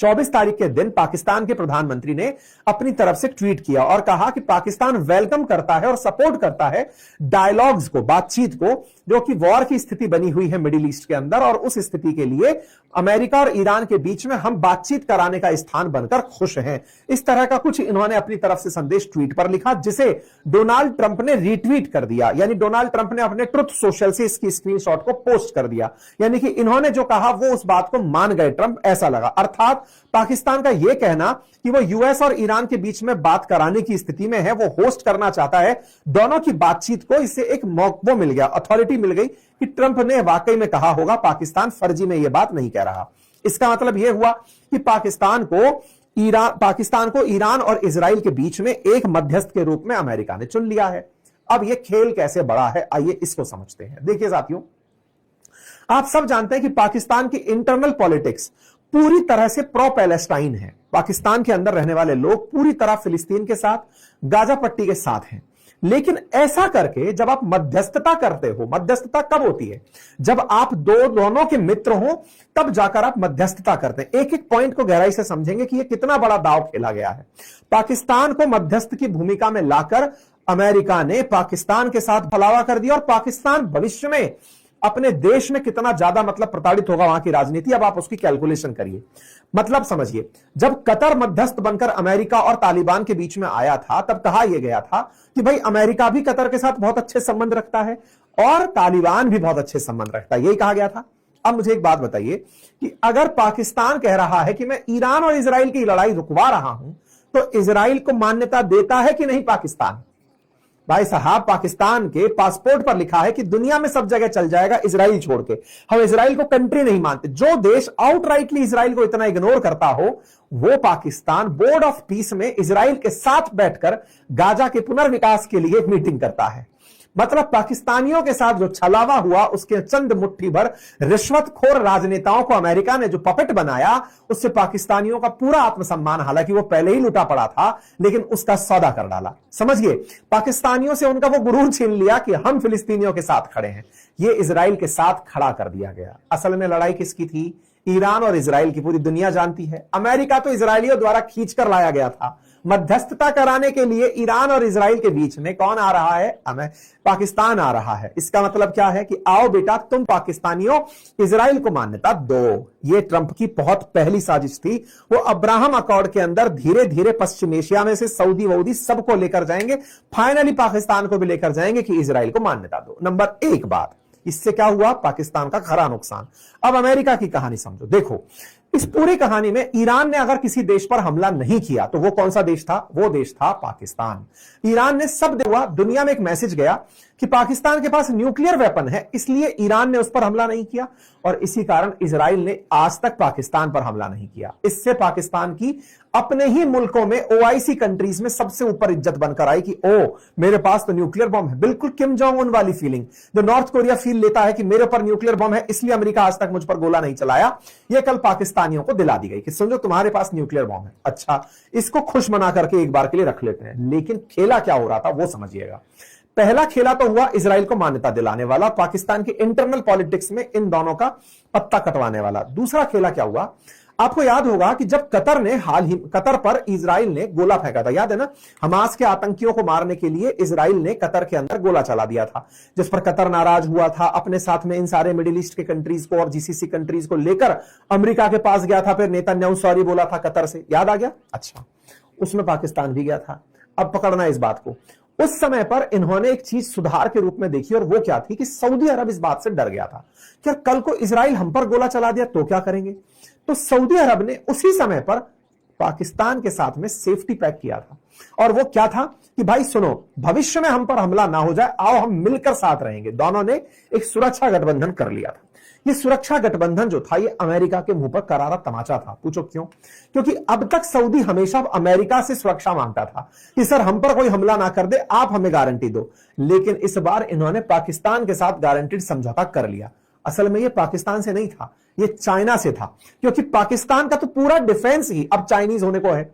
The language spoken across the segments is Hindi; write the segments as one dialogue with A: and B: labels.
A: 24 तारीख के दिन पाकिस्तान के प्रधानमंत्री ने अपनी तरफ से ट्वीट किया और कहा कि पाकिस्तान वेलकम करता है और सपोर्ट करता है डायलॉग्स को, बातचीत को, जो कि वॉर की स्थिति बनी हुई है मिडिल ईस्ट के अंदर, और उस स्थिति के लिए अमेरिका और ईरान के बीच में हम बातचीत कराने का स्थान बनकर खुश हैं। इस तरह का कुछ इन्होंने अपनी तरफ से संदेश ट्वीट पर लिखा, जिसे डोनाल्ड ट्रंप ने रीट्वीट कर दिया। यानी डोनाल्ड ट्रंप ने अपने ट्रुथ सोशल से इसकी स्क्रीनशॉट को पोस्ट कर दिया। यानी कि इन्होंने जो कहा वो उस बात को मान गए ट्रंप, ऐसा लगा। अर्थात पाकिस्तान का यह कहना कि वो यूएस और ईरान के बीच में बात कराने की स्थिति में है, वो होस्ट करना चाहता है दोनों की बातचीत को, इससे एक मौका मिल गया, अथॉरिटी मिल गई कि ट्रंप ने वाकई में कहा होगा, पाकिस्तान फर्जी में यह बात नहीं कह रहा। इसका मतलब यह हुआ कि पाकिस्तान को ईरान और इजराइल के बीच में एक मध्यस्थ के रूप में अमेरिका ने चुन लिया है। अब यह खेल कैसे बड़ा है, आइए इसको समझते हैं। देखिए साथियों, आप सब जानते हैं कि पाकिस्तान की इंटरनल पॉलिटिक्स पूरी तरह से प्रो पैलेस्टाइन है। पाकिस्तान के अंदर रहने वाले लोग पूरी तरह फिलिस्तीन के साथ, गाजा पट्टी के साथ हैं। लेकिन ऐसा करके जब आप मध्यस्थता करते हो, मध्यस्थता कब होती है? जब आप दोनों के मित्र हो, तब जाकर आप मध्यस्थता करते हैं। एक एक पॉइंट को गहराई से समझेंगे कि यह कितना बड़ा दांव खेला गया है। पाकिस्तान को मध्यस्थ की भूमिका में लाकर अमेरिका ने पाकिस्तान के साथ भलावा कर दिया, और पाकिस्तान भविष्य में अपने देश में कितना ज्यादा प्रताड़ित होगा वहां की राजनीति, अब आप उसकी कैलकुलेशन करिए। मतलब समझिए, जब कतर मध्यस्थ बनकर अमेरिका और तालिबान के बीच में आया था, तब कहा यह गया था कि भाई अमेरिका भी कतर के साथ बहुत अच्छे संबंध रखता है और तालिबान भी बहुत अच्छे संबंध रखता है, यही कहा गया था। अब मुझे एक बात बताइए कि अगर पाकिस्तान कह रहा है कि मैं ईरान और इजराइल की लड़ाई रुकवा रहा हूं, तो इजराइल को मान्यता देता है कि नहीं पाकिस्तान? भाई साहब, पाकिस्तान के पासपोर्ट पर लिखा है कि दुनिया में सब जगह चल जाएगा इजराइल छोड़ के, हम इजराइल को कंट्री नहीं मानते। जो देश आउटराइटली इजराइल को इतना इग्नोर करता हो, वो पाकिस्तान बोर्ड ऑफ पीस में इजराइल के साथ बैठकर गाजा के पुनर्विकास के लिए एक मीटिंग करता है। मतलब पाकिस्तानियों के साथ जो छलावा हुआ, उसके चंद मुट्ठी भर रिश्वतखोर राजनेताओं को अमेरिका ने जो पपेट बनाया, उससे पाकिस्तानियों का पूरा आत्मसम्मान, हालांकि वो पहले ही लुटा पड़ा था, लेकिन उसका सौदा कर डाला। समझिए, पाकिस्तानियों से उनका वो गुरूर छीन लिया कि हम फिलिस्तीनियों के साथ खड़े हैं। ये इजराइल के साथ खड़ा कर दिया गया। असल में लड़ाई किसकी थी? ईरान और इजराइल की पूरी दुनिया जानती है। अमेरिका तो इजरायलियों द्वारा खींचकर लाया गया था। मध्यस्थता कराने के लिए ईरान और इजराइल के बीच में कौन आ रहा है? पाकिस्तान आ रहा है। इसका मतलब क्या है कि आओ बेटा, तुम पाकिस्तानियों इजराइल को मान्यता दो। ये ट्रंप की बहुत पहली साजिश थी। वो अब्राहम अकॉर्ड के अंदर धीरे धीरे पश्चिम एशिया में से सऊदी वऊदी सबको लेकर जाएंगे, फाइनली पाकिस्तान को भी लेकर जाएंगे कि इजराइल को मान्यता दो। नंबर एक बात, इससे क्या हुआ? पाकिस्तान का खरा नुकसान। अब अमेरिका की कहानी समझो। देखो, इस पूरी कहानी में ईरान ने अगर किसी देश पर हमला नहीं किया तो वो कौन सा देश था? वो देश था पाकिस्तान। ईरान ने सब हुआ, दुनिया में एक मैसेज गया कि पाकिस्तान के पास न्यूक्लियर वेपन है, इसलिए ईरान ने उस पर हमला नहीं किया, और इसी कारण इजराइल ने आज तक पाकिस्तान पर हमला नहीं किया। इससे पाकिस्तान की अपने ही मुल्कों में, ओआईसी कंट्रीज में सबसे ऊपर इज्जत बनकर आई कि ओ, मेरे पास तो न्यूक्लियर बम है। बिल्कुल किम जोंग उन वाली फीलिंग जो नॉर्थ कोरिया फील लेता है कि मेरे पर न्यूक्लियर बम है, इसलिए अमेरिका आज तक मुझ पर गोला नहीं चलाया। यह कल पाकिस्तानियों को दिला दी गई कि समझो तुम्हारे पास न्यूक्लियर बम है। अच्छा, इसको खुश मना करके एक बार के लिए रख लेते हैं। लेकिन खेला क्या हो रहा था वो समझिएगा। पहला खेला तो हुआ इजराइल को मान्यता दिलाने वाला, पाकिस्तान की इंटरनल पॉलिटिक्स में इन दोनों का पत्ता कटवाने वाला। दूसरा खेला क्या हुआ? आपको याद होगा कि जब कतर पर इजराइल ने गोला फेंका था, याद है ना? हमास के आतंकियों को मारने के लिए इजराइल ने कतर के अंदर गोला चला दिया था, जिस पर कतर नाराज हुआ था। अपने साथ में इन सारे मिडिल ईस्ट के कंट्रीज को और जीसीसी कंट्रीज को लेकर अमेरिका के पास गया था। फिर नेतन्याहू सॉरी बोला था कतर से, याद आ गया? अच्छा, उसमें पाकिस्तान भी गया था। अब पकड़ना इस बात को। उस समय पर इन्होंने एक चीज सुधार के रूप में देखी, और वो क्या थी कि सऊदी अरब इस बात से डर गया था कि कल को इजराइल हम पर गोला चला दिया तो क्या करेंगे। तो सऊदी अरब ने उसी समय पर पाकिस्तान के साथ में सेफ्टी पैक किया था, और वो क्या था कि भाई सुनो, भविष्य में हम पर हमला ना हो जाए, आओ हम मिलकर साथ रहेंगे। दोनों ने एक सुरक्षा गठबंधन कर लिया था। ये सुरक्षा गठबंधन जो था, ये अमेरिका के मुंह पर करारा तमाचा था। पूछो क्यों? क्योंकि अब तक सऊदी हमेशा अमेरिका से सुरक्षा मांगता था कि सर हम पर कोई हमला ना कर दे, आप हमें गारंटी दो। लेकिन इस बार इन्होंने पाकिस्तान के साथ गारंटीड समझौता कर लिया। असल में ये पाकिस्तान से नहीं था, ये चाइना से था, क्योंकि पाकिस्तान का तो पूरा डिफेंस ही अब चाइनीज होने को है।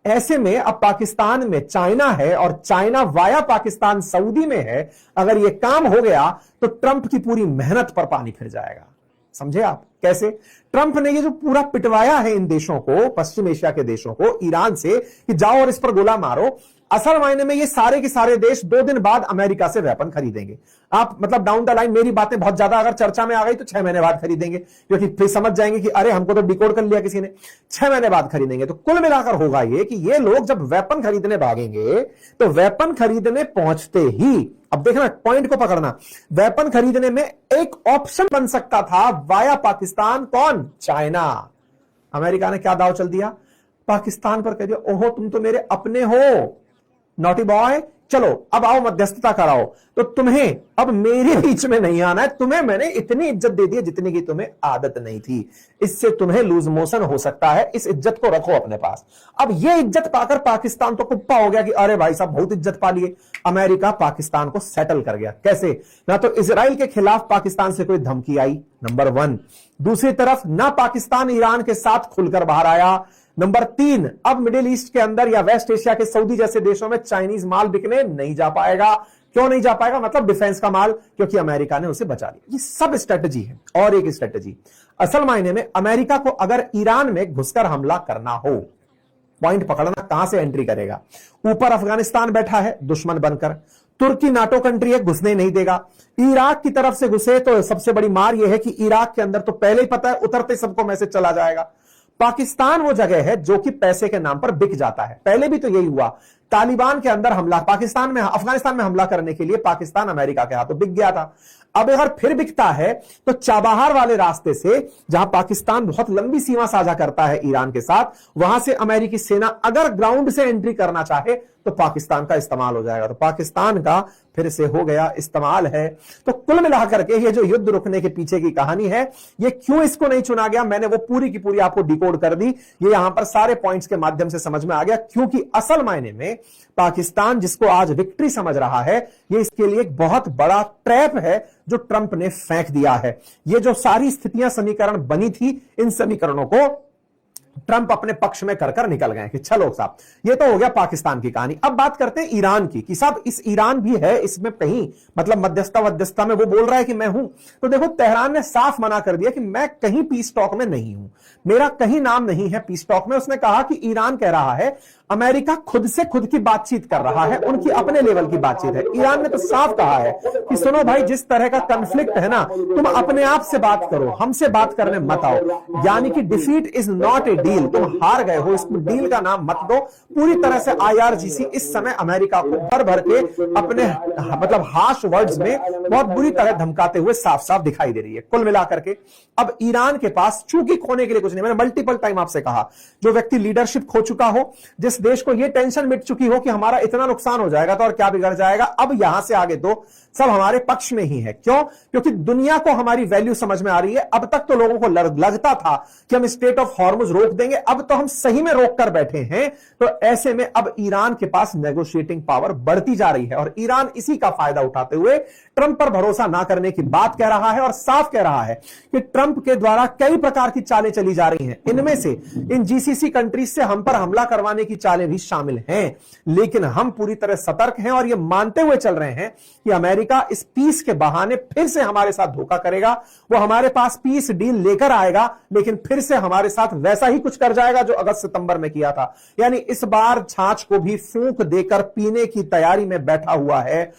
A: ऐसे में अब पाकिस्तान में चाइना है और चाइना वाया पाकिस्तान सऊदी में है। अगर यह काम हो गया तो ट्रंप की पूरी मेहनत पर पानी फिर जाएगा। समझे आप कैसे? ट्रंप ने ये जो पूरा पिटवाया है इन देशों को, पश्चिम एशिया के देशों को, ईरान से, कि जाओ और इस पर गोला मारो, असल मायने में ये सारे के सारे देश 2 दिन बाद अमेरिका से वेपन खरीदेंगे। आप मतलब डाउन द लाइन मेरी बातें बहुत ज्यादा अगर चर्चा में आ गई तो 6 महीने बाद खरीदेंगे, क्योंकि फिर समझ जाएंगे कि अरे हमको तो डिकोड कर लिया किसी ने। 6 महीने बाद खरीदेंगे। तो कुल मिलाकर होगा ये कि ये लोग जब वेपन खरीदने भागेंगे तो वेपन खरीदने पहुंचते ही, अब देखना पॉइंट को पकड़ना, वेपन खरीदने में एक ऑप्शन बन सकता था वाया पाकिस्तान, कौन? चाइना। अमेरिका ने क्या दाव चल दिया? पाकिस्तान पर कह दिया, ओहो तुम तो मेरे अपने हो, नॉटी बॉय, चलो अब आओ मध्यस्थता कराओ। तो तुम्हें अब मेरे बीच में नहीं आना है, तुम्हें मैंने इतनी इज्जत दे दी जितनी की तुम्हें आदत नहीं थी, इससे तुम्हें लूज मोशन हो सकता है, इस इज्जत को रखो अपने पास। अब ये इज्जत पाकर पाकिस्तान तो कुप्पा हो गया कि अरे भाई साहब बहुत इज्जत पा लिए। अमेरिका पाकिस्तान को सेटल कर गया। कैसे? ना तो इजराइल के खिलाफ पाकिस्तान से कोई धमकी आई, नंबर 1, दूसरी तरफ ना पाकिस्तान ईरान के साथ खुलकर बाहर आया, नंबर 3, अब मिडिल ईस्ट के अंदर या वेस्ट एशिया के सऊदी जैसे देशों में चाइनीज माल बिकने नहीं जा पाएगा। क्यों नहीं जा पाएगा? मतलब डिफेंस का माल, क्योंकि अमेरिका ने उसे बचा लिया। ये सब स्ट्रेटजी है। और एक स्ट्रेटजी, असल मायने में अमेरिका को अगर ईरान में घुसकर हमला करना हो, पॉइंट पकड़ना, कहां से एंट्री करेगा? ऊपर अफगानिस्तान बैठा है दुश्मन बनकर, तुर्की नाटो कंट्री है, घुसने नहीं देगा। इराक की तरफ से घुसे तो सबसे बड़ी मार यह है कि इराक के अंदर तो पहले ही पता है उतरते सबको मैसेज चला जाएगा। पाकिस्तान वो जगह है जो कि पैसे के नाम पर बिक जाता है। पहले भी तो यही हुआ, तालिबान के अंदर हमला, पाकिस्तान में, अफगानिस्तान में हमला करने के लिए पाकिस्तान अमेरिका के हाथों बिक गया था। अब अगर फिर बिकता है तो चाबहार वाले रास्ते से, जहां पाकिस्तान बहुत लंबी सीमा साझा करता है ईरान के साथ, वहां से अमेरिकी सेना अगर ग्राउंड से एंट्री करना चाहे तो पाकिस्तान का इस्तेमाल हो जाएगा। तो पाकिस्तान का फिर से हो गया इस्तेमाल है। तो कुल मिलाकर के ये जो युद्ध रुकने के पीछे की कहानी है, ये क्यों इसको नहीं चुना गया, मैंने वो पूरी की पूरी आपको डिकोड कर दी। ये यहां पर सारे पॉइंट्स के माध्यम से समझ में आ गया, क्योंकि असल मायने में पाकिस्तान जिसको आज विक्ट्री समझ रहा है, ये इसके लिए एक बहुत बड़ा ट्रैप है जो ट्रंप ने फेंक दिया है। ये जो सारी स्थितियां समीकरण बनी थी, इन समीकरणों को ट्रंप अपने पक्ष में कर निकल गए कि चलो साहब, ये तो हो गया पाकिस्तान की कहानी। अब बात करते हैं ईरान की, कि साहब इस ईरान भी है इसमें कहीं, मतलब मध्यस्थता में वो बोल रहा है कि मैं हूं। तो देखो तेहरान ने साफ मना कर दिया कि मैं कहीं पीस टॉक में नहीं हूं, मेरा कहीं नाम नहीं है पीस टॉक में। उसने कहा कि ईरान कह रहा है अमेरिका खुद से खुद की बातचीत कर रहा है, उनकी अपने लेवल की बातचीत है। ईरान ने तो साफ कहा है कि सुनो भाई, जिस तरह का कॉन्फ्लिक्ट है ना, तुम अपने आप से बात करो, हमसे बात करने मत आओ। यानी कि defeat is not a deal, तुम हार गए हो, इस डील का नाम मत दो। पूरी तरह से IRGC इस समय अमेरिका को भर भर के अपने मतलब हार्श वर्ड्स में बहुत बुरी तरह धमकाते हुए साफ साफ दिखाई दे रही है। कुल मिलाकर के अब ईरान के पास चूंकि खोने के लिए कुछ नहीं, मैंने मल्टीपल टाइम आपसे कहा, जो व्यक्ति लीडरशिप खो चुका हो, जिस देश को यह टेंशन मिट चुकी हो कि हमारा इतना नुकसान हो जाएगा तो और क्या बिगड़ जाएगा, अब यहां से आगे तो सब हमारे पक्ष में ही है। क्यों? क्योंकि दुनिया को हमारी वैल्यू समझ में आ रही है। अब तक तो लोगों को लगता था कि हम स्टेट ऑफ हॉर्मुज रोक देंगे, अब तो हम सही में रोक कर बैठे हैं। तो ऐसे में अब ईरान के पास नेगोशिएटिंग पावर बढ़ती जा रही है, और ईरान इसी का फायदा उठाते हुए ट्रंप पर भरोसा ना करने की बात कह रहा है, और साफ कह रहा है कि ट्रंप के द्वारा कई प्रकार की चालें चली जा रही हैं। इनमें से इन GCC कंट्रीज से हम पर हमला करवाने की चालें भी शामिल हैं, लेकिन हम पूरी तरह सतर्क हैं और यह मानते हुए चल रहे हैं कि अमेरिका इस पीस के बहाने फिर से हमारे साथ धोखा करेगा। वो हमारे पास पीस डील लेकर आएगा, लेकिन फिर से हमारे साथ वैसा ही कुछ कर जाएगा जो अगस्त सितंबर में किया था। यानी इस बार छाछ को भी फूंक देकर पीने की तैयारी में बैठा हुआ है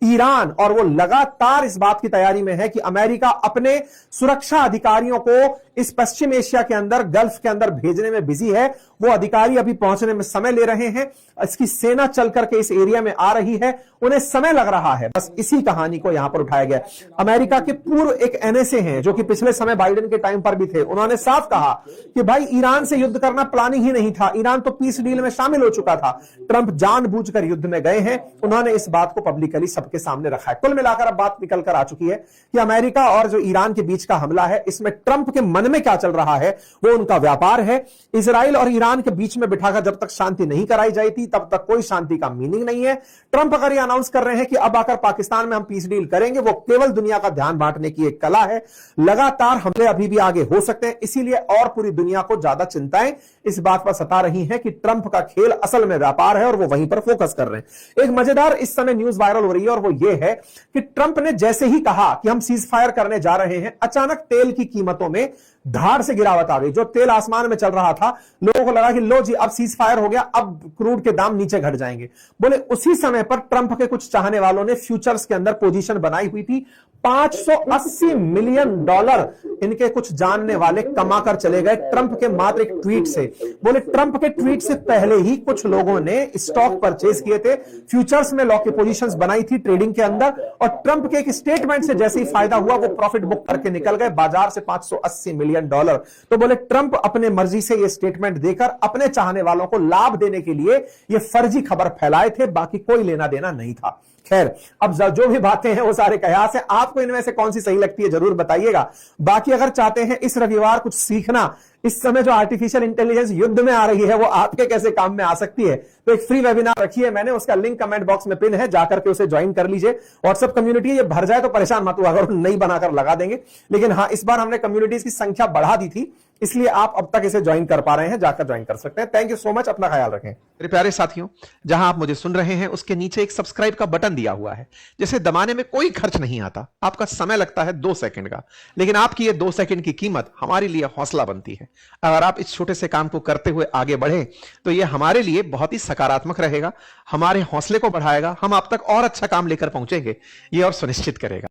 A: ईरान, और वो लगातार इस बात की तैयारी में है कि अमेरिका अपने सुरक्षा अधिकारियों को इस पश्चिम एशिया के अंदर, गल्फ के अंदर भेजने में बिजी है। वो अधिकारी अभी पहुंचने में समय ले रहे हैं, इसकी सेना चल करके इस एरिया में आ रही है, उन्हें समय लग रहा है। बस इसी कहानी को यहां पर उठाया गया। अमेरिका के पूर्व एक NSA हैं जो कि पिछले समय बाइडेन के टाइम पर भी थे, उन्होंने साफ कहा कि भाई ईरान से युद्ध करना प्लानिंग ही नहीं था, ईरान तो पीस डील में शामिल हो चुका था, ट्रंप जानबूझकर युद्ध में गए हैं। उन्होंने इस बात को पब्लिकली सबके सामने रखा है। कुल मिलाकर अब बात निकल कर आ चुकी है कि अमेरिका और जो ईरान के बीच का हमला है, इसमें ट्रंप के मन में क्या चल रहा है, वो उनका व्यापार है। इजराइल और ईरान के बीच में बिठाकर जब तक शांति नहीं कराई जाती तब तक कोई शांति का मीनिंग नहीं है। ट्रंप अगर ये अनाउंस कर रहे हैं कि अब आकर पाकिस्तान में हम पीस डील करेंगे, वो केवल दुनिया का ध्यान बांटने की एक कला है। लगातार हमले अभी भी आगे हो सकते हैं, इसीलिए और पूरी दुनिया को ज्यादा चिंताएं इस बात पर सता रही हैं कि ट्रंप का खेल असल में व्यापार है और वो वहीं पर फोकस कर रहे हैं। एक मजेदार इस समय न्यूज वायरल हो रही है और वो ये है कि ट्रंप ने जैसे ही कहा कि हम सीज फायर करने जा रहे हैं, अचानक तेल की कीमतों में धाड़ से गिरावट आ गई। जो तेल आसमान में चल रहा था, लोगों को लगा कि लो जी अब सीज फायर हो गया, अब क्रूड के दाम नीचे घट जाएंगे। बोले उसी समय पर ट्रंप के कुछ चाहने वालों ने फ्यूचर्स के अंदर पोजीशन बनाई हुई थी। $580 मिलियन इनके कुछ जानने वाले कमाकर चले गए ट्रंप के मात्र एक ट्वीट से। बोले ट्रंप के ट्वीट से पहले ही कुछ लोगों ने स्टॉक परचेज किए थे, फ्यूचर्स में लॉक की पोजीशंस बनाई थी ट्रेडिंग के अंदर, और ट्रंप के एक स्टेटमेंट से जैसे ही फायदा हुआ वो प्रॉफिट बुक करके निकल गए बाजार से $580 मिलियन। तो बोले ट्रंप अपने मर्जी से ये स्टेटमेंट देकर अपने चाहने वालों को लाभ देने के लिए ये फर्जी खबर फैलाए थे, बाकी कोई लेना देना नहीं था। खैर, अब जो भी बातें हैं वो सारे कयास हैं, आपको इनमें से कौन सी सही लगती है जरूर बताइएगा। बाकी अगर चाहते हैं इस रविवार कुछ सीखना, इस समय जो आर्टिफिशियल इंटेलिजेंस युद्ध में आ रही है वो आपके कैसे काम में आ सकती है, तो एक फ्री वेबिनार रखी है मैंने, उसका लिंक कमेंट बॉक्स में पिन है, जाकर के उसे ज्वाइन कर लीजिए। व्हाट्सएप कम्युनिटी ये भर जाए तो परेशान मत हुआ, अगर नई बनाकर लगा देंगे। लेकिन हाँ, इस बार हमने कम्युनिटीज की संख्या बढ़ा दी थी, इसलिए आप अब तक इसे ज्वाइन कर पा रहे हैं, जाकर ज्वाइन कर सकते हैं। थैंक यू सो मच, अपना ख्याल रखें।
B: मेरे प्यारे साथियों, जहां आप मुझे सुन रहे हैं उसके नीचे एक सब्सक्राइब का बटन दिया हुआ है, जिसे दबाने में कोई खर्च नहीं आता, आपका समय लगता है 2 सेकंड का, लेकिन आपकी ये 2 सेकंड की कीमत हमारे लिए हौसला बनती है। अगर आप इस छोटे से काम को करते हुए आगे बढ़े तो ये हमारे लिए बहुत ही सकारात्मक रहेगा, हमारे हौसले को बढ़ाएगा, हम आप तक और अच्छा काम लेकर पहुंचेंगे, ये और सुनिश्चित करेगा।